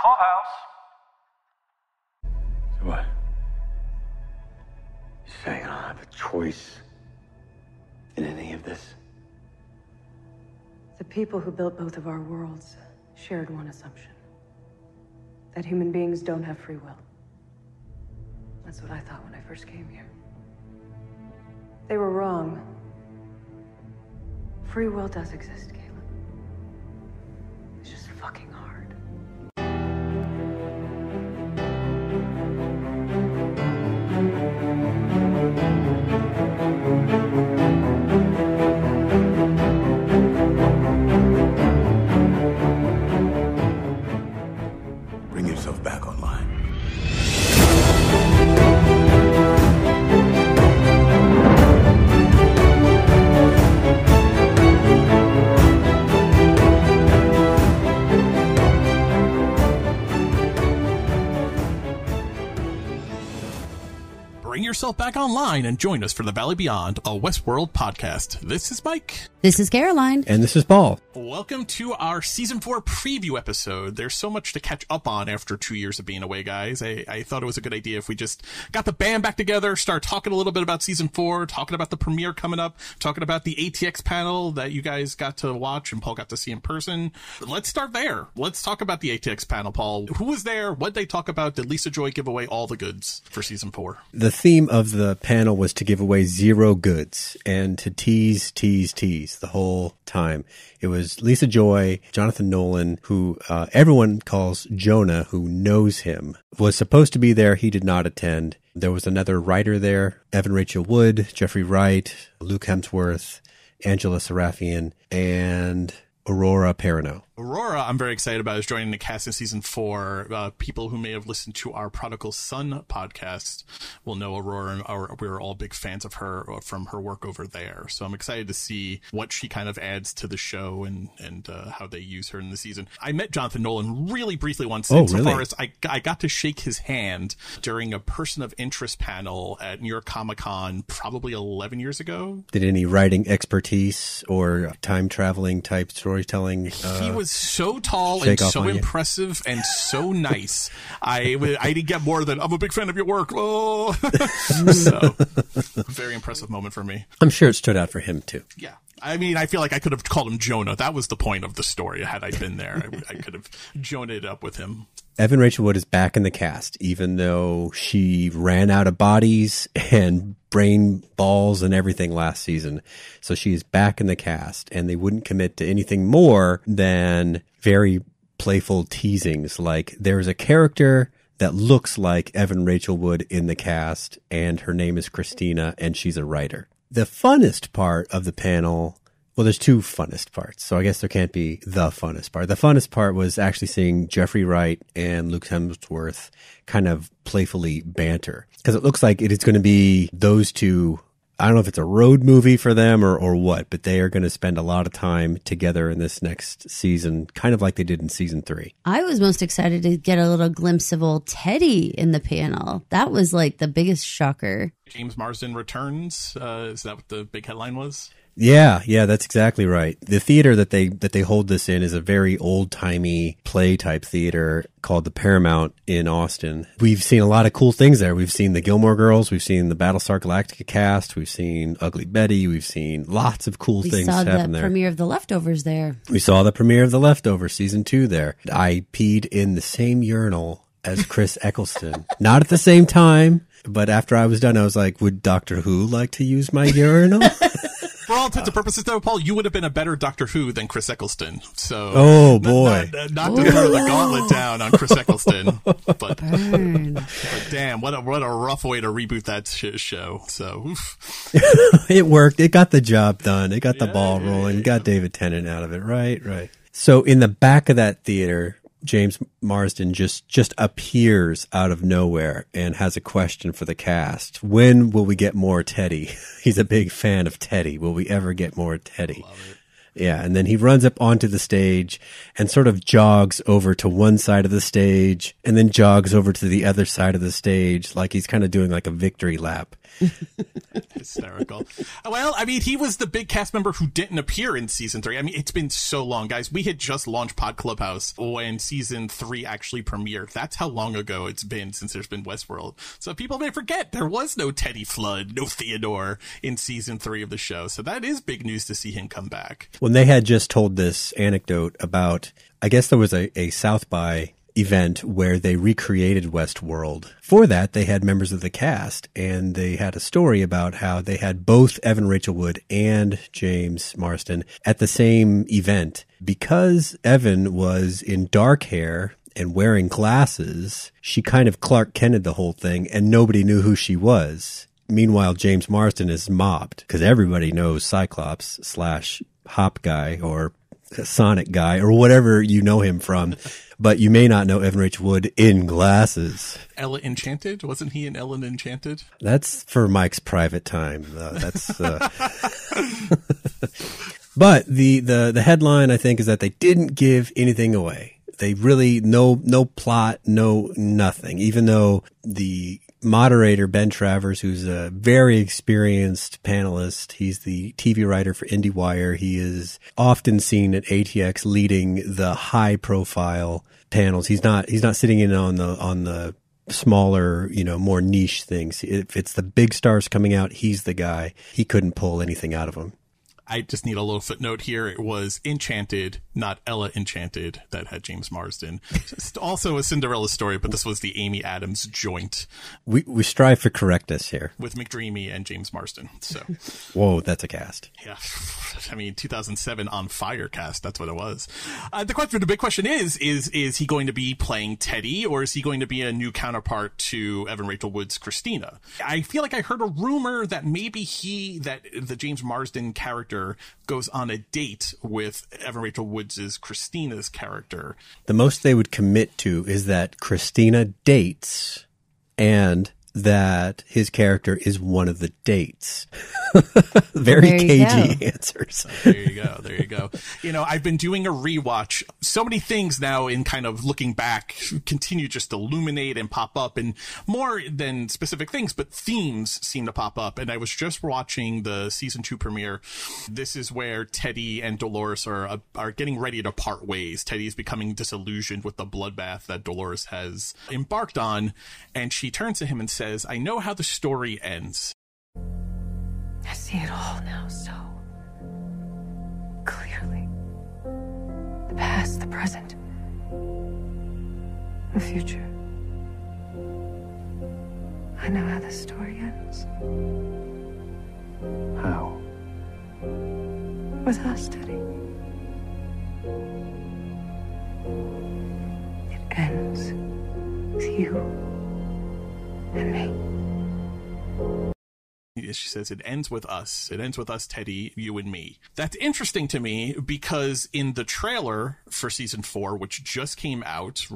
Clubhouse. So what? You saying I don't have a choice in any of this? The people who built both of our worlds shared one assumption. That human beings don't have free will. That's what I thought when I first came here. They were wrong. Free will does exist, Caleb. It's just fucking hard. Bring yourself back online. Bring yourself back online and join us for the Valley Beyond, a Westworld podcast. This is Mike. This is Caroline. And this is Paul. Welcome to our Season 4 preview episode. There's so much to catch up on after 2 years of being away, guys. I thought it was a good idea if we just got the band back together, start talking a little bit about Season 4, talking about the premiere coming up, talking about the ATX panel that you guys got to watch and Paul got to see in person. Let's start there. Let's talk about the ATX panel, Paul. Who was there? What did they talk about? Did Lisa Joy give away all the goods for Season 4? The theme of the panel was to give away zero goods and to tease the whole time. It was Lisa Joy, Jonathan Nolan, who everyone calls Jonah, who knows him, was supposed to be there. He did not attend. There was another writer there, Evan Rachel Wood, Jeffrey Wright, Luke Hemsworth, Angela Serafian, and Aurora Perrineau. Aurora, I'm very excited about, is joining the cast in Season 4. People who may have listened to our Prodigal Son podcast will know Aurora, and we're all big fans of her from her work over there. So I'm excited to see what she kind of adds to the show and how they use her in the season. I met Jonathan Nolan really briefly once. Oh, so really? far as I got to shake his hand during a Person of Interest panel at New York Comic Con probably 11 years ago. Did any writing expertise or time traveling type storytelling? He was so tall and so impressive and so nice. I didn't get more than, I'm a big fan of your work. Oh. So, very impressive moment for me. I'm sure it stood out for him too. Yeah. I mean, I feel like I could have called him Jonah. That was the point of the story. Had I been there, I could have Jona'd it up with him. Evan Rachel Wood is back in the cast, even though she ran out of bodies and brain balls and everything last season. So she is back in the cast, and they wouldn't commit to anything more than very playful teasings. Like, there's a character that looks like Evan Rachel Wood in the cast, and her name is Christina, and she's a writer. The funnest part of the panel, well, there's two funnest parts, so I guess there can't be the funnest part. The funnest part was actually seeing Jeffrey Wright and Luke Hemsworth kind of playfully banter, because it looks like it is going to be those two. I don't know if it's a road movie for them or what, but they are going to spend a lot of time together in this next season, kind of like they did in Season 3. I was most excited to get a little glimpse of old Teddy in the panel. That was like the biggest shocker. James Marsden returns. Is that what the big headline was? Yeah, that's exactly right. The theater that they hold this in is a very old-timey play type theater called the Paramount in Austin. We've seen a lot of cool things there. We've seen the Gilmore Girls, we've seen the Battlestar Galactica cast, we've seen Ugly Betty, we've seen lots of cool things happen there. We saw the premiere of The Leftovers there. We saw the premiere of The Leftovers Season 2 there. I peed in the same urinal as Chris Eccleston. Not at the same time, but after I was done, I was like, would Doctor Who like to use my urinal? For all intents and purposes, though, Paul, you would have been a better Doctor Who than Chris Eccleston. So, oh boy, not to throw the gauntlet down on Chris Eccleston, but damn, what a rough way to reboot that show. So, oof. It worked. It got the job done. It got the ball rolling. Got David Tennant out of it. Right. So in the back of that theater, James Marsden just appears out of nowhere and has a question for the cast. When will we get more Teddy? He's a big fan of Teddy. Will we ever get more Teddy? Yeah, and then he runs up onto the stage and sort of jogs over to one side of the stage and then jogs over to the other side of the stage like he's kind of doing like a victory lap. Hysterical. Well, I mean, he was the big cast member who didn't appear in season 3. I mean, it's been so long, guys. We had just launched Pod Clubhouse when season 3 actually premiered. That's how long ago it's been since there's been Westworld. So people may forget there was no Teddy Flood, no Theodore in season 3 of the show. So that is big news to see him come back. When they had just told this anecdote about, I guess there was a South by event where they recreated Westworld. For that, they had members of the cast, and they had a story about how they had both Evan Rachel Wood and James Marsden at the same event. Because Evan was in dark hair and wearing glasses, she kind of Clark Kented the whole thing, and nobody knew who she was. Meanwhile, James Marsden is mobbed because everybody knows Cyclops / Hop Guy or Sonic Guy or whatever you know him from, but you may not know Evan Rachel Wood in glasses. Ella Enchanted? Wasn't he in Ellen Enchanted? That's for Mike's private time. But the headline, I think, is that they didn't give anything away. They really, no plot, no nothing, even though the moderator, Ben Travers, who's a very experienced panelist. He's the TV writer for IndieWire. He is often seen at ATX leading the high profile panels. He's not sitting in on the smaller, more niche things. If it's the big stars coming out, he's the guy. He couldn't pull anything out of him. I just need a little footnote here. It was Enchanted, not Ella Enchanted, that had James Marsden. Just also a Cinderella story, but this was the Amy Adams joint. We strive for correctness here. With McDreamy and James Marsden. So, whoa, that's a cast. Yeah. I mean, 2007 On Fire cast. That's what it was. The big question is he going to be playing Teddy, or is he going to be a new counterpart to Evan Rachel Wood's Christina? I feel like I heard a rumor that maybe the James Marsden character goes on a date with Evan Rachel Wood's Christina's character. The most they would commit to is that Christina dates and that his character is one of the dates. Very cagey answers. There you go. I've been doing a rewatch. So many things now in kind of looking back continue just to illuminate and pop up, and more than specific things, but themes seem to pop up. And I was just watching the season 2 premiere. This is where Teddy and Dolores are getting ready to part ways. Teddy is becoming disillusioned with the bloodbath that Dolores has embarked on. And she turns to him and says, "I know how the story ends." I see it all now so clearly. The past, the present, the future. I know how this story ends. How? With us, Teddy. It ends with you and me. She says, it ends with us. It ends with us, Teddy, you and me. That's interesting to me because in the trailer for season 4, which just came out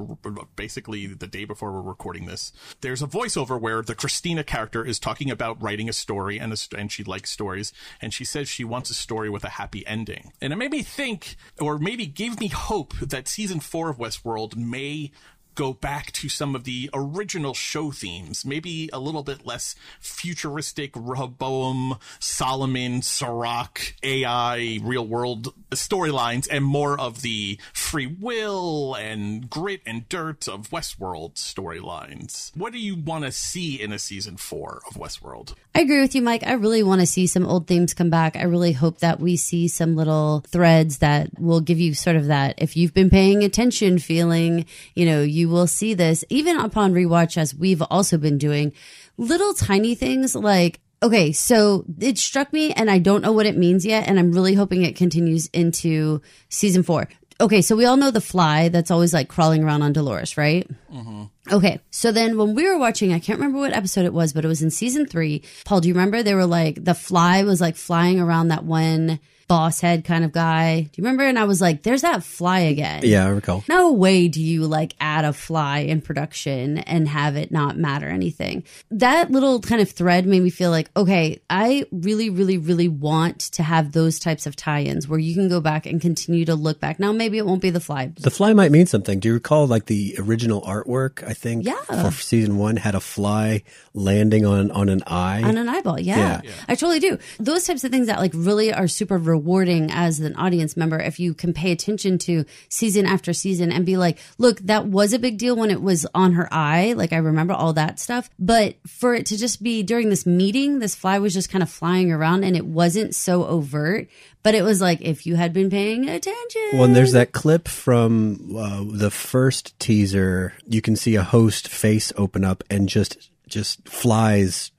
basically the day before we're recording this, there's a voiceover where the Christina character is talking about writing a story and she likes stories. And she says she wants a story with a happy ending. And it made me think, or maybe gave me hope, that season 4 of Westworld may go back to some of the original show themes, maybe a little bit less futuristic Rehoboam, Solomon, Sirach, AI, real world storylines, and more of the free will and grit and dirt of Westworld storylines. What do you want to see in a season 4 of Westworld? I agree with you, Mike. I really want to see some old themes come back. I really hope that we see some little threads that will give you sort of that, if you've been paying attention feeling, you will see this, even upon rewatch, as we've also been doing, little tiny things like, okay, so it struck me and I don't know what it means yet, and I'm really hoping it continues into season 4. Okay, so we all know the fly that's always like crawling around on Dolores, right? Mm-hmm. Okay, so then when we were watching, I can't remember what episode it was, but it was in season 3. Paul, do you remember? They were like, the fly was like flying around that one boss head kind of guy. Do you remember? And I was like, there's that fly again. Yeah, I recall. No way do you like add a fly in production and have it not matter anything. That little kind of thread made me feel like, okay, I really, really, really want to have those types of tie-ins where you can go back and continue to look back. Now, maybe it won't be the fly. The fly might mean something. Do you recall like the original artwork, I think, for season 1 had a fly landing on an eye? On an eyeball, yeah. I totally do. Those types of things that like really are super rewarding as an audience member if you can pay attention to season after season and be like, look, that was a big deal when it was on her eye. Like I remember all that stuff. But for it to just be during this meeting, this fly was just kind of flying around and it wasn't so overt. But it was like, if you had been paying attention. Well, and there's that clip from the first teaser. You can see a host face open up and just flies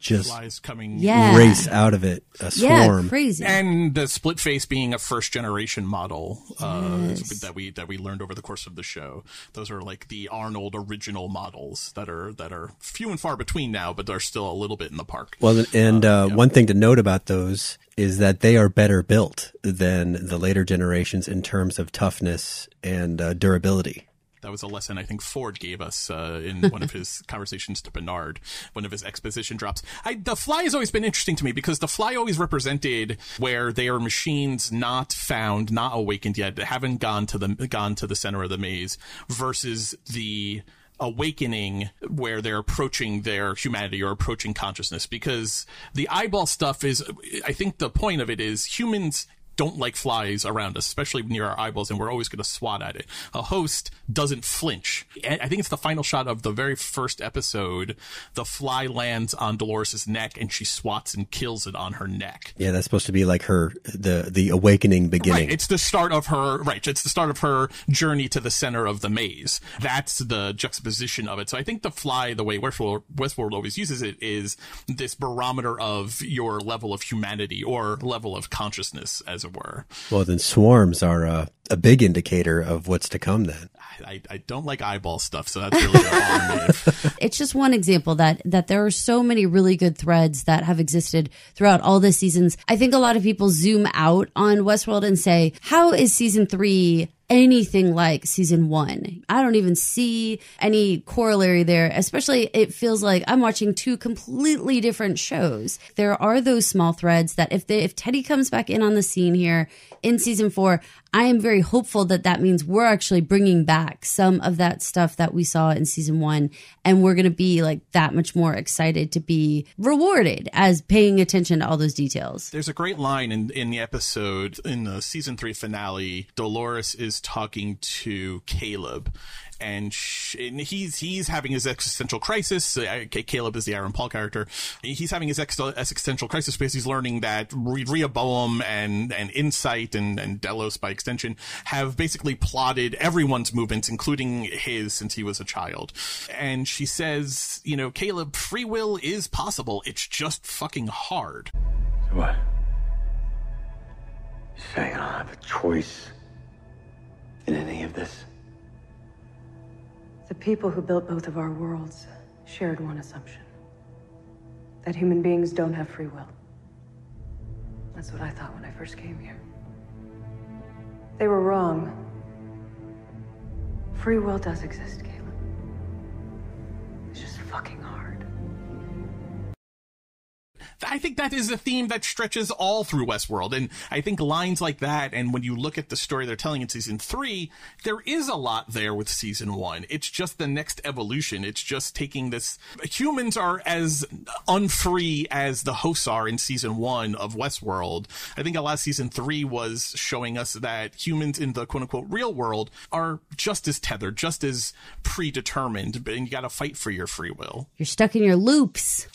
coming race out of it, a swarm. Yeah, crazy. And the split face being a first generation model that we learned over the course of the show. Those are like the Arnold original models that are few and far between now, but they're still a little bit in the park. Well, and one thing to note about those is that they are better built than the later generations in terms of toughness and durability. That was a lesson I think Ford gave us in one of his conversations to Bernard, one of his exposition drops. The fly has always been interesting to me because the fly always represented where they are machines not found, not awakened yet, haven't gone to the center of the maze, versus the awakening where they're approaching their humanity or approaching consciousness. Because the eyeball stuff is, I think the point of it is humans don't like flies around us, especially near our eyeballs, and we're always going to swat at it. A host doesn't flinch. I think it's the final shot of the very first episode. The fly lands on Dolores' neck, and she swats and kills it on her neck. Yeah, that's supposed to be like the awakening beginning. Right, it's the start of her. Right, it's the start of her journey to the center of the maze. That's the juxtaposition of it. So I think the fly, the way Westworld always uses it, is this barometer of your level of humanity or level of consciousness, as it were. Well, then swarms are a big indicator of what's to come then. I don't like eyeball stuff, so that's really all me. It's just one example that there are so many really good threads that have existed throughout all the seasons. I think a lot of people zoom out on Westworld and say, how is season 3 anything like season 1? I don't even see any corollary there, especially it feels like I'm watching 2 completely different shows. There are those small threads that if Teddy comes back in on the scene here in season 4, I am very hopeful that means we're actually bringing back some of that stuff that we saw in season 1, and we're going to be like that much more excited to be rewarded as paying attention to all those details. There's a great line in the episode, in the season 3 finale. Dolores is talking to Caleb, and he's having his existential crisis. Caleb is the Aaron Paul character. He's having his existential crisis because he's learning that Rehoboam and Insight and Delos by extension have basically plotted everyone's movements, including his, since he was a child. And she says, Caleb, free will is possible. It's just fucking hard. So what? You're saying I don't have a choice in any of this? The people who built both of our worlds shared one assumption: that human beings don't have free will. That's what I thought when I first came here. They were wrong. Free will does exist, Caleb. It's just fucking hard. I think that is a theme that stretches all through Westworld. And I think lines like that, and when you look at the story they're telling in season 3, there is a lot there with season 1. It's just the next evolution. It's just taking this. Humans are as unfree as the hosts are in season 1 of Westworld. I think a lot of season 3 was showing us that humans in the quote unquote real world are just as tethered, just as predetermined, and you got to fight for your free will. You're stuck in your loops.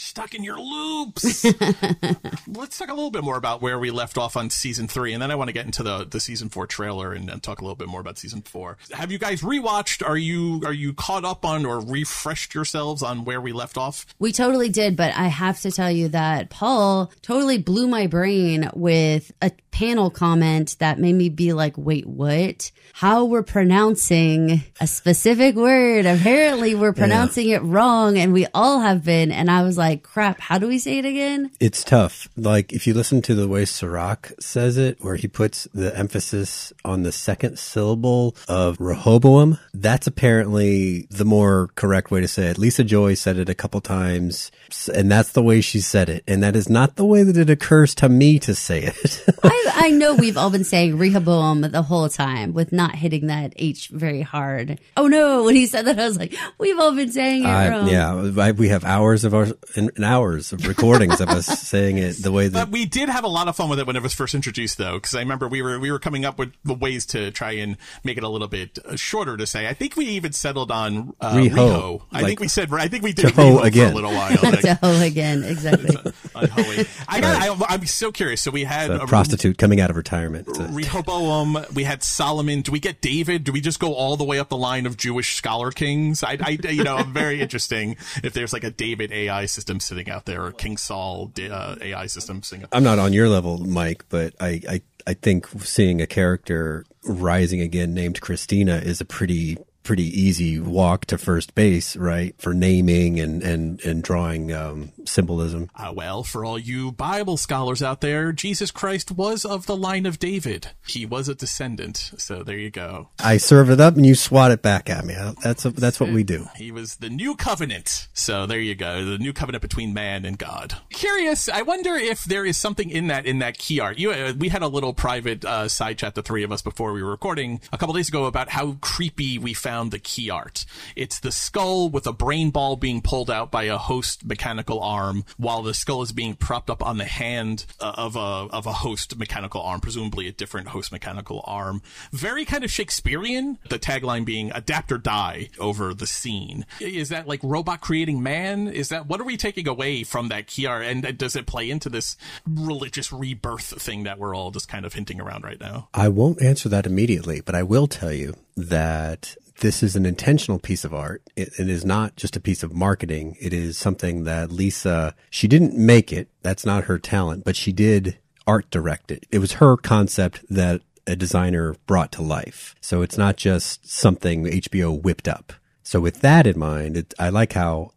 Let's talk a little bit more about where we left off on season 3, and then I want to get into the season 4 trailer and talk a little bit more about season 4. Have you guys rewatched? Are you caught up on or refreshed yourselves on where we left off? We totally did, but I have to tell you that Paul totally blew my brain with a panel comment that made me be like, wait, what? How we're pronouncing a specific word. Apparently we're pronouncing it wrong, and we all have been. And I was like, crap, how do we say it again? line. It's tough. Like, if you listen to the way Sirach says it, where he puts the emphasis on the second syllable of Rehoboam, that's apparently the more correct way to say it. Lisa Joy said it a couple times, and that's the way she said it. And that is not the way that it occurs to me to say it. I know we've all been saying Rehoboam the whole time with not hitting that H very hard. Oh no, when he said that, I was like, we've all been saying it wrong. Yeah, we have hours of hours of recordings of us saying it the way that. But we did have a lot of fun with it when it was first introduced, though, because I remember we were coming up with the ways to try and make it a little bit shorter to say. I think we even settled on Riho. I think we did Riho again for a little while. Toho again, exactly. I'm so curious. So we had a prostitute coming out of retirement. Rehoboam. We had Solomon. Do we get David? Do we just go all the way up the line of Jewish scholar kings? I'm very interesting if there's like a David AI system sitting out there, or King Saul AI system sitting. I'm not on your level, Mike, but I think seeing a character rising again named Christina is a pretty easy walk to first base, right? For naming and drawing symbolism. Well, for all you Bible scholars out there, Jesus Christ was of the line of David. He was a descendant. So there you go. I serve it up and you swat it back at me. That's what we do. He was the new covenant. So there you go. The new covenant between man and God. Curious. I wonder if there is something in that key art. We had a little private side chat, the three of us, before we were recording a couple days ago about how creepy we found the key art. It's the skull with a brain ball being pulled out by a host mechanical arm, while the skull is being propped up on the hand of a host mechanical arm, presumably a different host mechanical arm. Very kind of Shakespearean. The tagline being "Adapt or Die" over the scene. Is that like robot creating man? Is that what are we taking away from that key art? And does it play into this religious rebirth thing that we're all just kind of hinting around right now? I won't answer that immediately, but I will tell you that this is an intentional piece of art. It is not just a piece of marketing. It is something that Lisa, she didn't make it. That's not her talent, but she did art direct it. It was her concept that a designer brought to life. So it's not just something HBO whipped up. So with that in mind, I like how,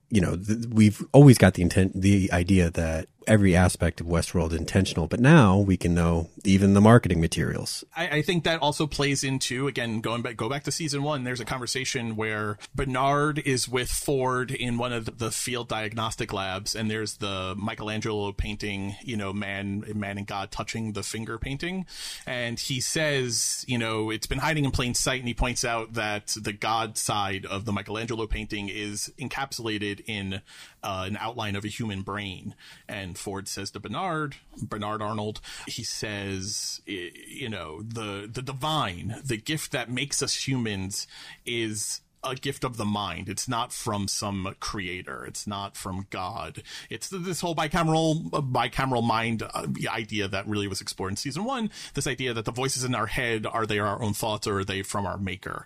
we've always got the idea that every aspect of Westworld is intentional, but now we can know even the marketing materials. I think that also plays into, again, go back to season 1. There's a conversation where Bernard is with Ford in one of the field diagnostic labs, and there's the Michelangelo painting, man and God touching the finger painting. And he says, it's been hiding in plain sight. And he points out that the God side of the Michelangelo painting is encapsulated in an outline of a human brain. And Ford says to Bernard Arnold, he says, the divine, the gift that makes us humans is a gift of the mind. It's not from some creator. It's not from God. It's this whole bicameral mind idea that really was explored in season 1. This idea that the voices in our head, are they our own thoughts, or are they from our maker?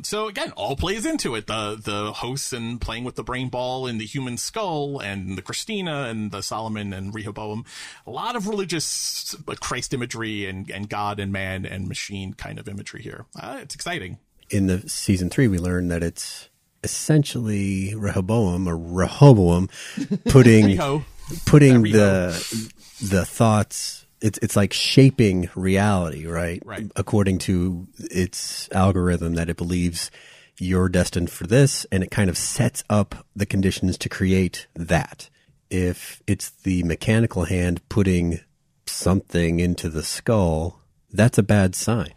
So again, all plays into it. The hosts and playing with the brain ball and the human skull and the Christina and the Solomon and Rehoboam. A lot of religious Christ imagery and God and man and machine kind of imagery here. It's exciting. In the season 3, we learned that it's essentially Rehoboam putting the thoughts. It's like shaping reality, right? According to its algorithm that it believes you're destined for this, and it kind of sets up the conditions to create that. If it's the mechanical hand putting something into the skull, that's a bad sign.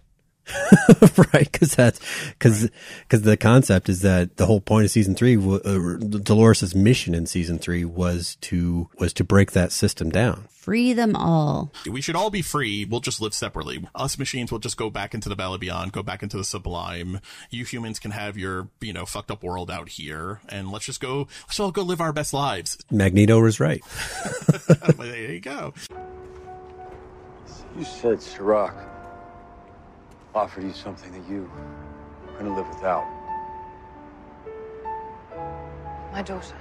Right, because the concept is that the whole point of season 3, Dolores' mission in season 3 was to break that system down. Free them all. We should all be free. We'll just live separately. Us machines will just go back into the Valley Beyond, go back into the Sublime. You humans can have your, fucked up world out here, and let's all go live our best lives. Magneto was right. There you go. You said Sirach offered you something that you couldn't live without. My daughter.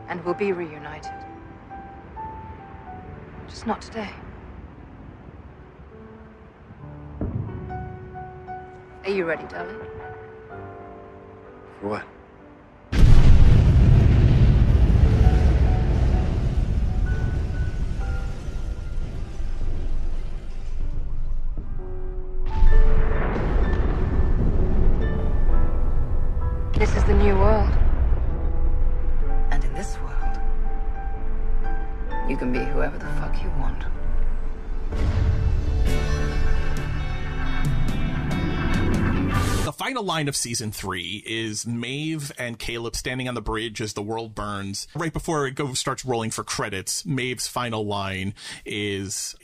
And we'll be reunited. Just not today. Are you ready, darling? For what? new world. And in this world, you can be whoever the fuck you want. The final line of season 3 is Maeve and Caleb standing on the bridge as the world burns. Right before it starts rolling for credits, Maeve's final line is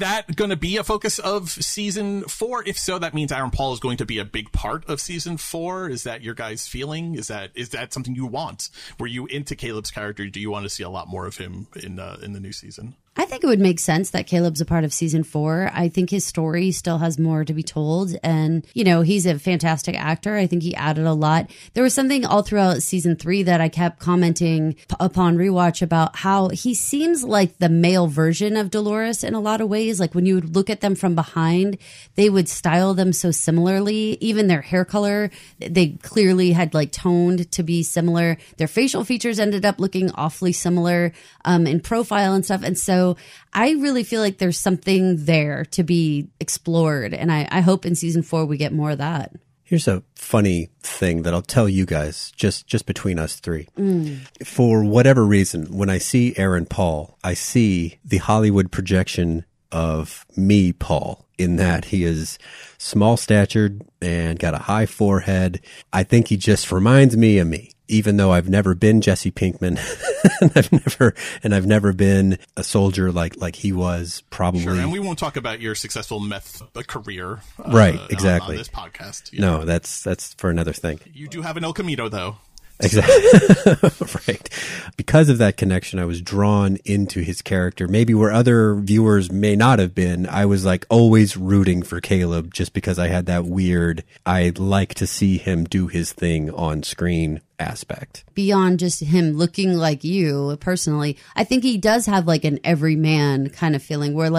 that going to be a focus of season 4? If so, that means Aaron Paul is going to be a big part of season 4. Is that your guys' feeling? Is that something you want? Were you into Caleb's character? Do you want to see a lot more of him in the new season? I think it would make sense that Caleb's a part of season 4. I think his story still has more to be told. And, he's a fantastic actor. I think he added a lot. There was something all throughout season 3 that I kept commenting upon rewatch about how he seems like the male version of Dolores in a lot of ways. Like when you would look at them from behind, they would style them so similarly. Even their hair color, they clearly had toned to be similar. Their facial features ended up looking awfully similar in profile and stuff. And so I really feel like there's something there to be explored. And I hope in season 4 we get more of that. Here's a funny thing that I'll tell you guys just between us three. For whatever reason, when I see Aaron Paul, I see the Hollywood projection of me, Paul, in that he is small statured and got a high forehead. I think he just reminds me of me. Even though I've never been Jesse Pinkman and I've never been a soldier like he was, probably. Sure, and we won't talk about your successful meth career. Right, exactly. On this podcast. No, that's for another thing. You do have an El Camino, though. Exactly. Right. Because of that connection, I was drawn into his character. Maybe where other viewers may not have been, I was always rooting for Caleb just because I had that weird, I like to see him do his thing on screen aspect. Beyond just him looking like you personally, I think he does have an everyman kind of feeling where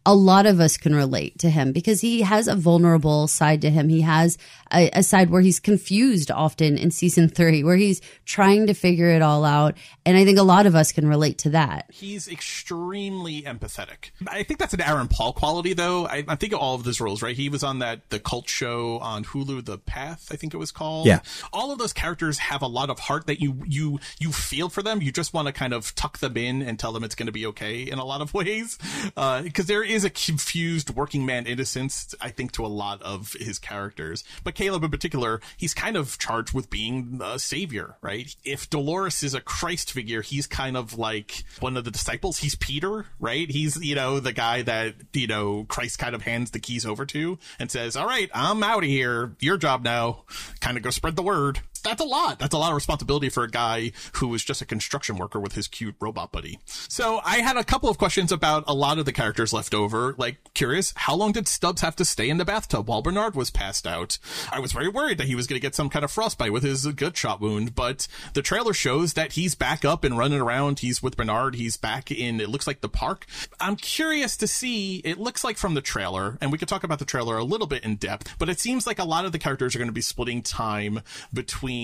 a lot of us can relate to him because he has a vulnerable side to him. He has a side where he's confused often in season 3, where he's trying to figure it all out. And I think a lot of us can relate to that. He's extremely empathetic. I think that's an Aaron Paul quality, though. I think of all of his roles, right? He was on the cult show on Hulu, The Path, I think it was called. Yeah. All of those characters have a lot of heart that you feel for them. You just want to kind of tuck them in and tell them it's going to be okay in a lot of ways. Because there is a confused working man innocence, I think, to a lot of his characters. But Caleb in particular, he's kind of charged with being a savior, right? If Dolores is a Christ figure, he's kind of like one of the disciples. He's Peter, right? He's, the guy that, Christ kind of hands the keys over to and says, all right, I'm out of here. Your job now. Kind of go spread the word. That's a lot. That's a lot of responsibility for a guy who was just a construction worker with his cute robot buddy. So I had a couple of questions about a lot of the characters left over. Curious, how long did Stubbs have to stay in the bathtub while Bernard was passed out? I was very worried that he was going to get some kind of frostbite with his gunshot wound, but the trailer shows that he's back up and running around. He's with Bernard. He's back in, it looks like, the park. I'm curious to see, it looks like from the trailer, and we could talk about the trailer a little bit in depth, but it seems like a lot of the characters are going to be splitting time between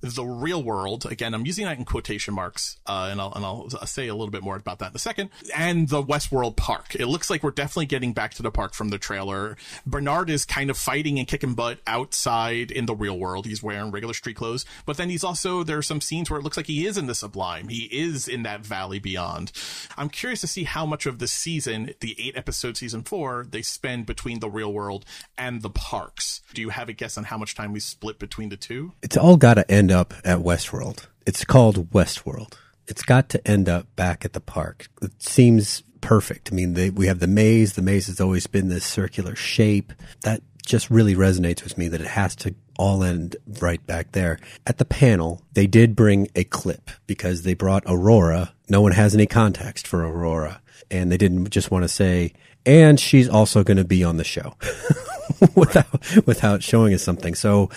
the real world, again, I'm using that in quotation marks, and I'll say a little bit more about that in a second, and the Westworld park. It looks like we're definitely getting back to the park from the trailer. Bernard is kind of fighting and kicking butt outside in the real world. He's wearing regular street clothes, but then there are some scenes where it looks like he is in the Sublime. He is in that valley beyond. I'm curious to see how much of the season, the 8-episode season 4, they spend between the real world and the parks. Do you have a guess on how much time we split between the two? It's all got to end up at Westworld. It's called Westworld. It's got to end up back at the park. It seems perfect. I mean, we have the maze. The maze has always been this circular shape. That just really resonates with me, that it has to all end right back there. At the panel, they did bring a clip because they brought Aurora. No one has any context for Aurora. And they didn't just want to say, and she's also going to be on the show without showing us something. So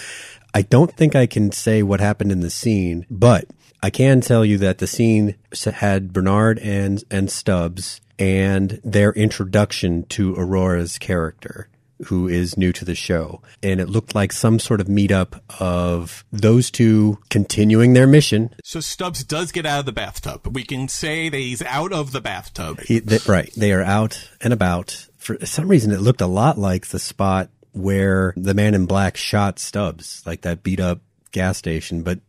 I don't think I can say what happened in the scene, but I can tell you that the scene had Bernard and Stubbs and their introduction to Aurora's character, who is new to the show. And it looked like some sort of meetup of those two continuing their mission. So Stubbs does get out of the bathtub. We can say that he's out of the bathtub. Right. They are out and about. For some reason, it looked a lot like the spot where the man in black shot Stubbs, like that beat up gas station, but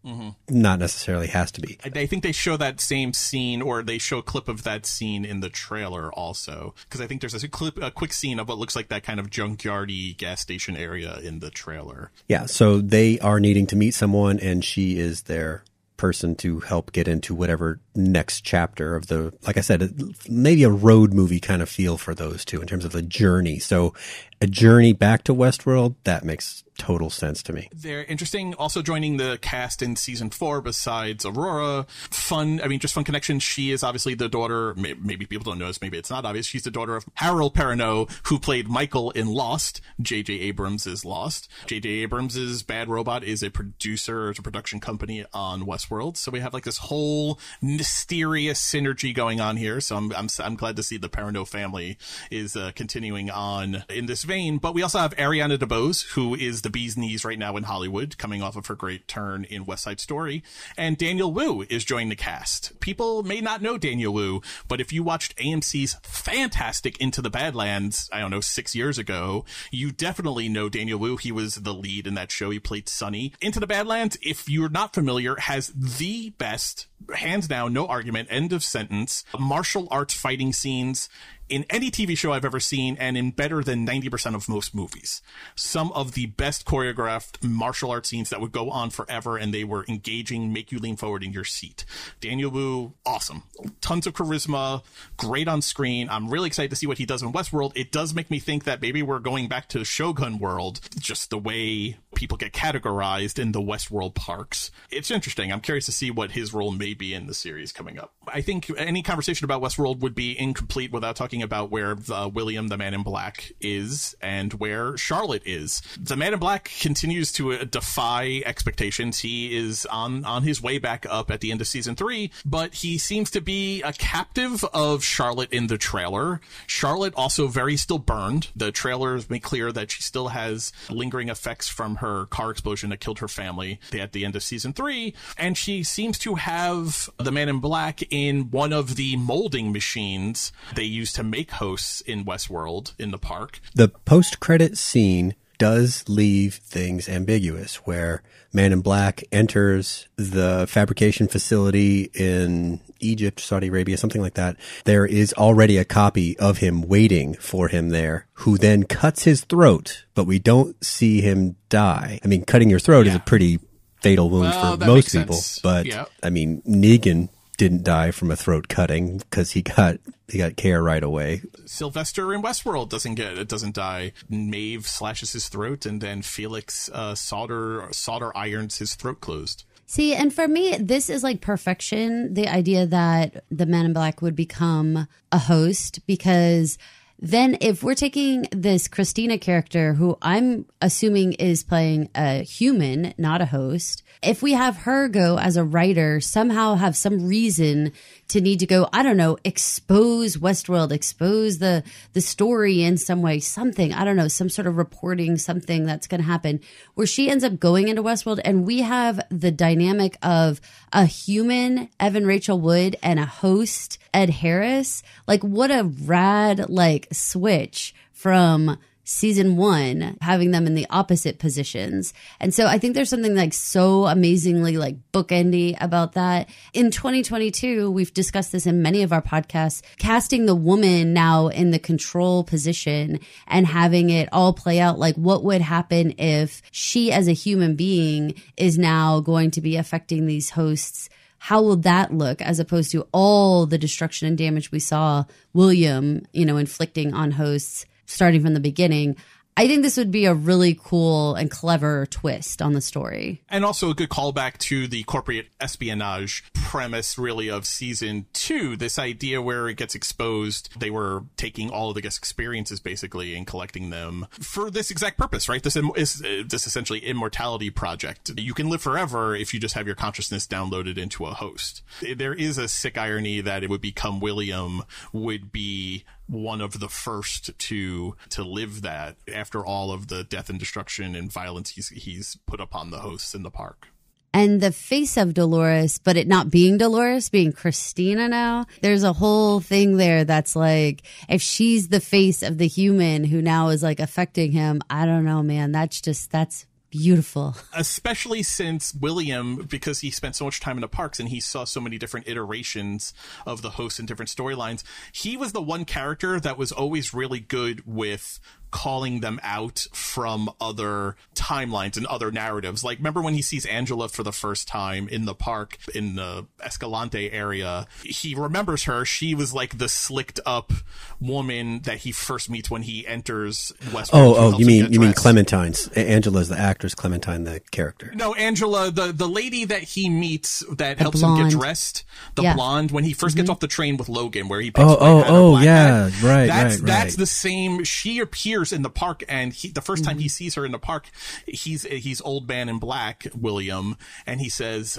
not necessarily has to be. I think they show that same scene, or they show a clip of that scene in the trailer also, because I think there's a quick scene of what looks like that kind of junkyardy gas station area in the trailer. Yeah, so they are needing to meet someone, and she is their person to help get into whatever next chapter of the, like I said, maybe a road movie kind of feel for those two in terms of a journey. So a journey back to Westworld, that makes total sense to me. They're interesting. Also joining the cast in season 4 besides Aurora, fun connection. She is obviously the daughter, maybe people don't know this, maybe it's not obvious, she's the daughter of Harold Perrineau, who played Michael in Lost. J.J. Abrams is Lost. J.J. Abrams' Bad Robot is a producer, it's a production company on Westworld. So we have like this whole mysterious synergy going on here. So I'm glad to see the Perrineau family is continuing on in this vein. But we also have Ariana DeBose, who is the bee's knees right now in Hollywood, coming off of her great turn in West Side Story. And Daniel Wu is joining the cast. People may not know Daniel Wu, but if you watched AMC's fantastic Into the Badlands, 6 years ago, you definitely know Daniel Wu. He was the lead in that show. He played Sonny. Into the Badlands, if you're not familiar, has the best, hands down, no argument, end of sentence, martial arts fighting scenes in any TV show I've ever seen, and in better than 90% of most movies. Some of the best choreographed martial arts scenes that would go on forever, and they were engaging, make you lean forward in your seat. Daniel Wu, awesome. Tons of charisma, great on screen. I'm really excited to see what he does in Westworld. It does make me think that maybe we're going back to the Shogun world, just the way people get categorized in the Westworld parks. It's interesting. I'm curious to see what his role may be in the series coming up. I think any conversation about Westworld would be incomplete without talking about where William, the Man in Black, is and where Charlotte is. The Man in Black continues to defy expectations. He is on his way back up at the end of season 3, but he seems to be a captive of Charlotte in the trailer. Charlotte also very still burned. The trailers make clear that she still has lingering effects from her car explosion that killed her family at the end of season 3, and she seems to have the Man in Black in one of the molding machines they use to make hosts in Westworld in the park. The post-credit scene does leave things ambiguous, where Man in Black enters the fabrication facility in Egypt, Saudi Arabia, something like that. There is already a copy of him waiting for him there, who then cuts his throat, but we don't see him die. I mean, cutting your throat is a pretty fatal wound for most people, but I mean, Negan didn't die from a throat cutting because he got care right away. Sylvester in Westworld doesn't die. Maeve slashes his throat, and then Felix solder irons his throat closed. See, and for me, this is like perfection. The idea that the Man in Black would become a host, because then if we're taking this Christina character, who I'm assuming is playing a human, not a host, if we have her go as a writer, somehow have some reason to need to go, I don't know, expose Westworld, expose the story in some way, something, I don't know, some sort of reporting, something that's going to happen, where she ends up going into Westworld, and we have the dynamic of a human, Evan Rachel Wood, and a host, Ed Harris. Like, what a rad, switch from season 1, having them in the opposite positions. And so I think there's something so amazingly bookendy about that. In 2022, we've discussed this in many of our podcasts, casting the woman now in the control position and having it all play out. What would happen if she as a human being is now going to be affecting these hosts? How will that look, as opposed to all the destruction and damage we saw William, inflicting on hosts starting from the beginning? I think this would be a really cool and clever twist on the story. And also a good callback to the corporate espionage premise, really, of season 2. This idea where it gets exposed, they were taking all of the guest experiences, basically, and collecting them for this exact purpose, right? This essentially immortality project. You can live forever if you just have your consciousness downloaded into a host. There is a sick irony that it would become William would be one of the first to live that after all of the death and destruction and violence he's put upon the hosts in the park. And the face of Dolores, but it not being Dolores, being Christina now. There's a whole thing there that's if she's the face of the human who now is affecting him, I don't know, man. That's beautiful. Especially since William, because he spent so much time in the parks and he saw so many different iterations of the hosts and different storylines, he was the one character that was always really good with calling them out from other timelines and other narratives. Like, remember when he sees Angela for the first time in the park in the Escalante area? He remembers her. She was like the slicked up woman that he first meets when he enters Westworld. You mean Clementine's? Angela's the actress, Clementine the character. No, Angela, the lady that he meets that helps him get dressed, the blonde, when he first gets off the train with Logan, where he picks right. That's the same. She appears in the park, and the first time he sees her in the park, he's old man in black, William, and he says,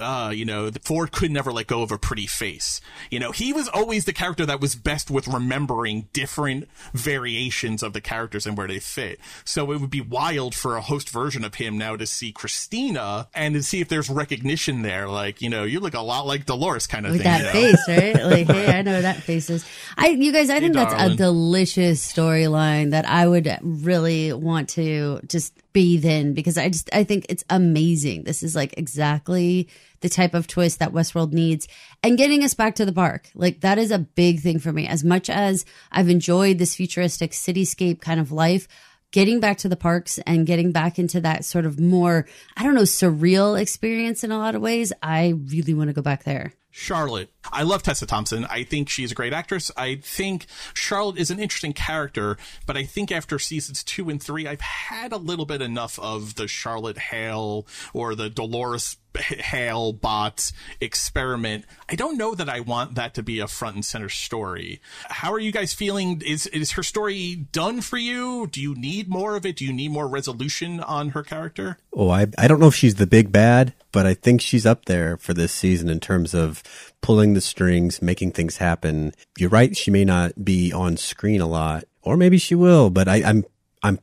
Ford could never let go of a pretty face. He was always the character that was best with remembering different variations of the characters and where they fit. So it would be wild for a host version of him now to see Christina and to see if there's recognition there. Like, you look a lot like Dolores kind of with thing. That face, right? Like, hey, I know that face is. I think that's a delicious storyline that I would really want to just bathe in, because I think it's amazing. This is like exactly the type of twist that Westworld needs, and getting us back to the park. Like, that is a big thing for me. As much as I've enjoyed this futuristic cityscape kind of life, getting back to the parks and getting back into that sort of more, surreal experience in a lot of ways, I really want to go back there. Charlotte. I love Tessa Thompson. I think she's a great actress. I think Charlotte is an interesting character, but I think after seasons 2 and 3, I've had a little bit enough of the Charlotte Hale or the Dolores Hale bot experiment. I don't know that I want that to be a front and center story. How are you guys feeling? Is her story done for you? Do you need more of it? Do you need more resolution on her character? Oh, I don't know if she's the big bad, but I think she's up there for this season in terms of pulling the strings, making things happen. You're right, she may not be on screen a lot, or maybe she will, but I'm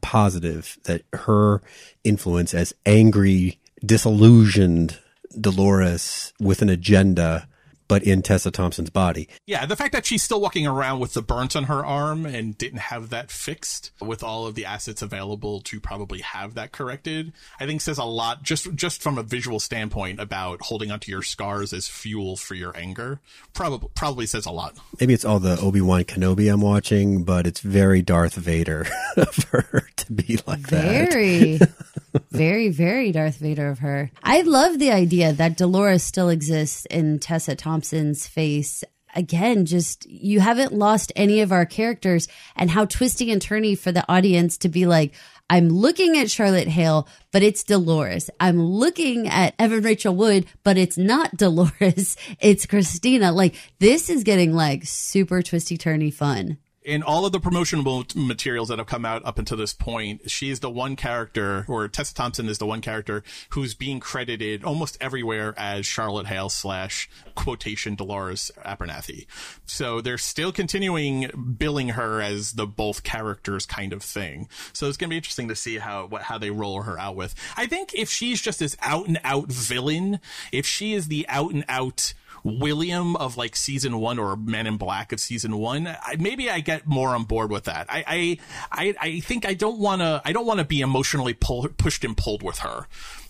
positive that her influence as angry, disillusioned Dolores with an agenda, but in Tessa Thompson's body. Yeah, the fact that she's still walking around with the burns on her arm and didn't have that fixed with all of the assets available to probably have that corrected, I think says a lot just from a visual standpoint about holding onto your scars as fuel for your anger. Probably says a lot. Maybe it's all the Obi-Wan Kenobi I'm watching, but it's very Darth Vader for her to be like that. Very, very Darth Vader of her. I love the idea that Dolores still exists in Tessa Thompson's face. Again, just you haven't lost any of our characters, and how twisty and turny for the audience to be like, I'm looking at Charlotte Hale, but it's Dolores. I'm looking at Evan Rachel Wood, but it's not Dolores. It's Christina. Like, this is getting like super twisty turny fun. In all of the promotional materials that have come out up until this point, she is the one character, or Tessa Thompson is the one character who's being credited almost everywhere as Charlotte Hale / quotation Dolores Abernathy. So they're still continuing billing her as the both characters kind of thing. So it's going to be interesting to see how they roll her out with. I think if she's just this out and out villain, if she is the out and out William of like season 1 or Men in Black of season 1, maybe I get more on board with that. I think I don't want to be emotionally pushed and pulled with her.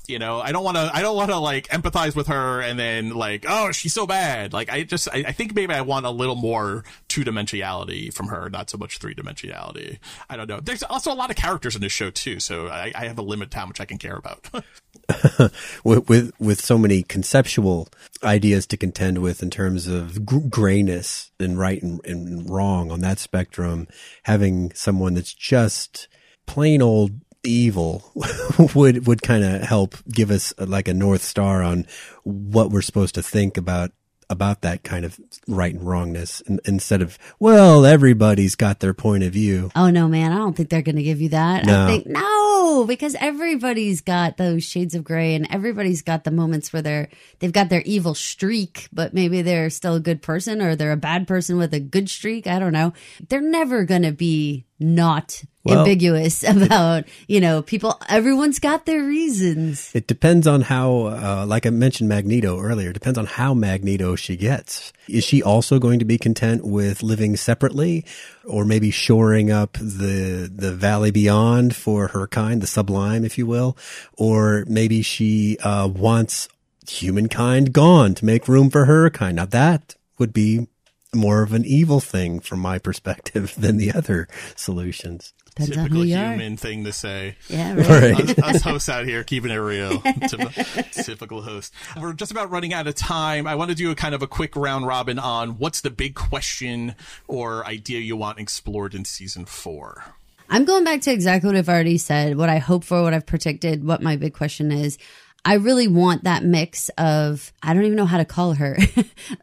I don't want to like empathize with her and then like, oh, she's so bad. Like, I think maybe I want a little more 2-dimensionality from her, not so much 3-dimensionality. I don't know. There's also a lot of characters in this show too, so I have a limit to how much I can care about. with so many conceptual ideas to contend with in terms of grayness and right and wrong on that spectrum, having someone that's just plain old evil would kind of help give us like a North Star on what we're supposed to think about that kind of right and wrongness, instead of, well, everybody's got their point of view. Oh no, man, I don't think they're going to give you that. No. I think no, because everybody's got those shades of gray, and everybody's got the moments where they've got their evil streak, but maybe they're still a good person, or they're a bad person with a good streak. I don't know. They're never going to be not ambiguous about, people, everyone's got their reasons. It depends on how, like I mentioned Magneto earlier, depends on how Magneto she gets. Is she also going to be content with living separately, or maybe shoring up the valley beyond for her kind, the sublime, if you will? Or maybe she wants humankind gone to make room for her kind. Now that would be more of an evil thing from my perspective than the other solutions. Depends on Typical who you are. human thing to say. Yeah, right. Us hosts out here keeping it real. Typical host. We're just about running out of time. I want to do a kind of a quick round robin on what's the big question or idea you want explored in season 4. I'm going back to exactly what I've already said, what I hope for, what I've predicted, what my big question is. I really want that mix of, I don't even know how to call her,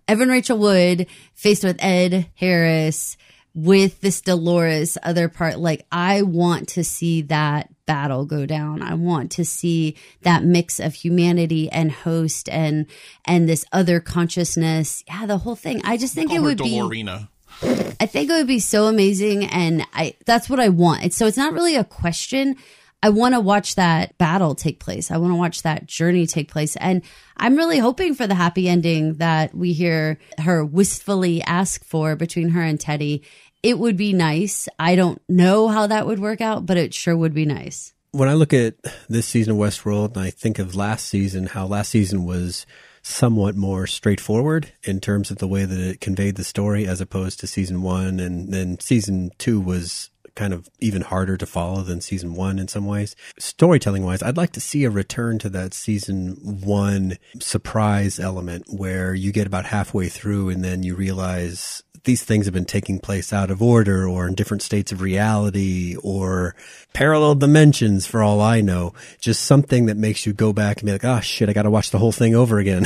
Evan Rachel Wood faced with Ed Harris with this Dolores other part. Like, I want to see that battle go down. I want to see that mix of humanity and host and this other consciousness. Yeah, the whole thing. I just think it would be... I think it would be so amazing, and that's what I want. So it's not really a question. I want to watch that battle take place. I want to watch that journey take place. And I'm really hoping for the happy ending that we hear her wistfully ask for between her and Teddy. It would be nice. I don't know how that would work out, but it sure would be nice. When I look at this season of Westworld and I think of last season, how last season was somewhat more straightforward in terms of the way that it conveyed the story as opposed to season 1. And then season 2 was kind of even harder to follow than season 1 in some ways. Storytelling wise, I'd like to see a return to that season 1 surprise element where you get about halfway through and then you realize these things have been taking place out of order or in different states of reality or parallel dimensions for all I know. Just something that makes you go back and be like, oh shit, I got to watch the whole thing over again.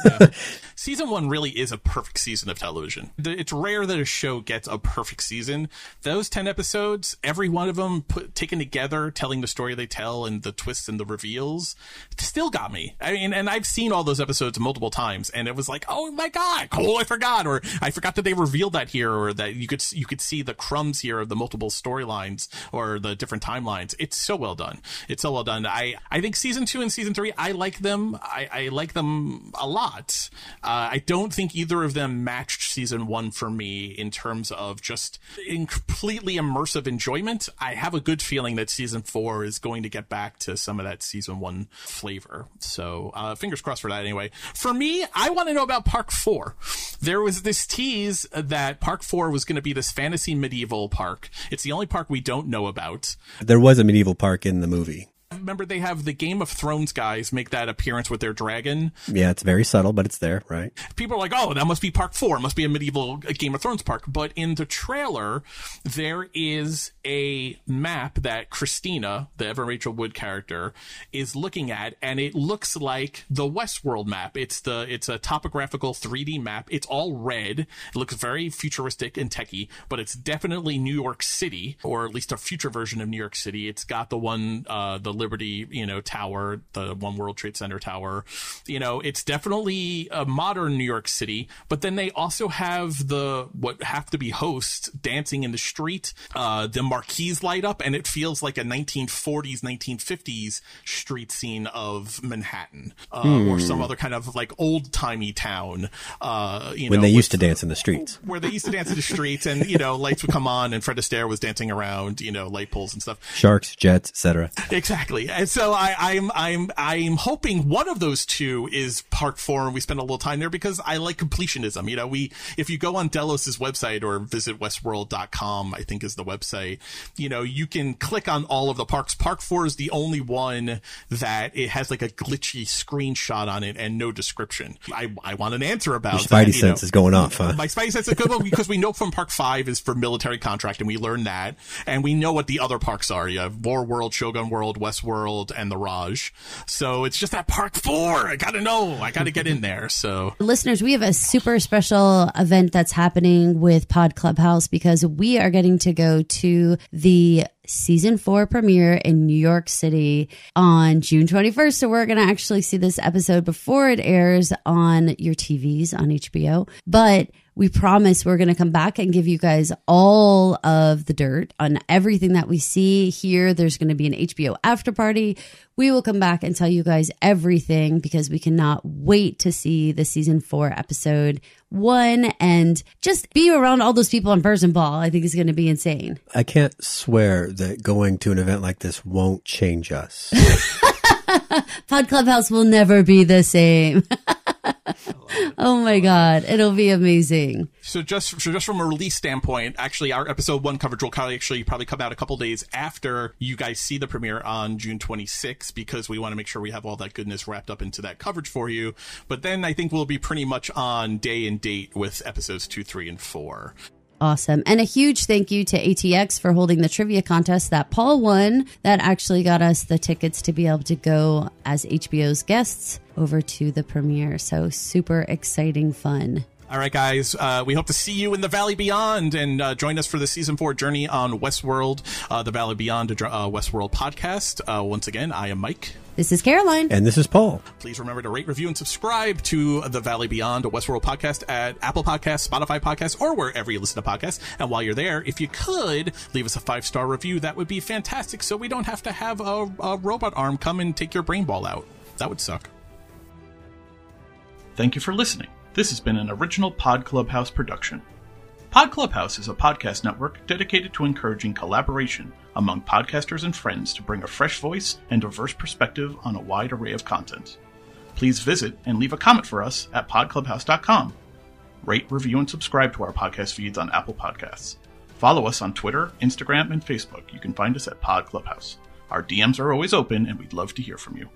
Yeah. Season 1 really is a perfect season of television. It's rare that a show gets a perfect season. Those 10 episodes, every one of them taken together, telling the story they tell and the twists and the reveals, still got me. I mean, and I've seen all those episodes multiple times, and it was like, oh my God, I forgot, or I forgot that they revealed that here, or that you could see the crumbs here of the multiple storylines or the different timelines. It's so well done. It's so well done. I think season 2 and season 3, I like them. I like them a lot. I don't think either of them matched season 1 for me in terms of just in completely immersive enjoyment. I have a good feeling that season 4 is going to get back to some of that season 1 flavor. So fingers crossed for that anyway. For me, I want to know about Park 4. There was this tease that Park 4 was going to be this fantasy medieval park. It's the only park we don't know about. There was a medieval park in the movie. Remember, they have the Game of Thrones guys make that appearance with their dragon. Yeah, it's very subtle, but it's there, right? People are like, oh, that must be Park 4. It must be a medieval Game of Thrones park. But in the trailer, there is a map that Christina, the Evan Rachel Wood character, is looking at, and it looks like the Westworld map. It's a topographical 3D map. It's all red. It looks very futuristic and techie, but it's definitely New York City, or at least a future version of New York City. It's got the one, the Liberty, tower, the One World Trade Center tower. It's definitely a modern New York City, but then they also have what have to be hosts dancing in the street. The marquees light up, and it feels like a 1940s, 1950s street scene of Manhattan, or some other kind of like old timey town. When they used to dance in the streets. Where they used to dance in the streets, and lights would come on, and Fred Astaire was dancing around, light poles and stuff. Sharks, jets, etc. Exactly. And so I'm hoping one of those two is Park 4, and we spend a little time there because I like completionism. If you go on Delos's website or visit westworld.com, I think is the website, you can click on all of the parks. Park 4 is the only one that it has like a glitchy screenshot on it and no description. I want an answer about that. Your Spidey sense is going off, huh? My Spidey sense is good because we know from Park 5 is for military contract, and we learned that, and we know what the other parks are. You have War World, Shogun World, Westworld, and the Raj. So it's just that Park 4. I gotta know. I gotta get in there. So listeners, we have a super special event that's happening with Pod Clubhouse because we are getting to go to the season 4 premiere in New York City on June 21st. So we're going to actually see this episode before it airs on your TVs on HBO. But we promise we're going to come back and give you guys all of the dirt on everything that we see here. There's going to be an HBO after party. We will come back and tell you guys everything because we cannot wait to see the season 4 episode 1 and just be around all those people on Person Ball. I think is going to be insane. I can't swear that going to an event like this won't change us. Pod Clubhouse will never be the same. Oh my God. It'll be amazing. So just from a release standpoint, actually our episode 1 coverage will probably come out a couple days after you guys see the premiere on June 26th because we want to make sure we have all that goodness wrapped up into that coverage for you. But then I think we'll be pretty much on day and date with episodes 2, 3, and 4. Awesome. And a huge thank you to ATX for holding the trivia contest that Paul won. That actually got us the tickets to be able to go as HBO's guests over to the premiere. So super exciting fun. All right, guys, we hope to see you in the Valley Beyond and join us for the season 4 journey on Westworld, the Valley Beyond Westworld podcast. Once again, I am Mike. This is Caroline. And this is Paul. Please remember to rate, review, and subscribe to the Valley Beyond, a Westworld podcast at Apple Podcasts, Spotify Podcasts, or wherever you listen to podcasts. And while you're there, if you could leave us a 5-star review, that would be fantastic so we don't have to have a robot arm come and take your brain ball out. That would suck. Thank you for listening. This has been an original Pod Clubhouse production. Pod Clubhouse is a podcast network dedicated to encouraging collaboration among podcasters and friends to bring a fresh voice and diverse perspective on a wide array of content. Please visit and leave a comment for us at podclubhouse.com. Rate, review, and subscribe to our podcast feeds on Apple Podcasts. Follow us on Twitter, Instagram, and Facebook. You can find us at Pod Clubhouse. Our DMs are always open, and we'd love to hear from you.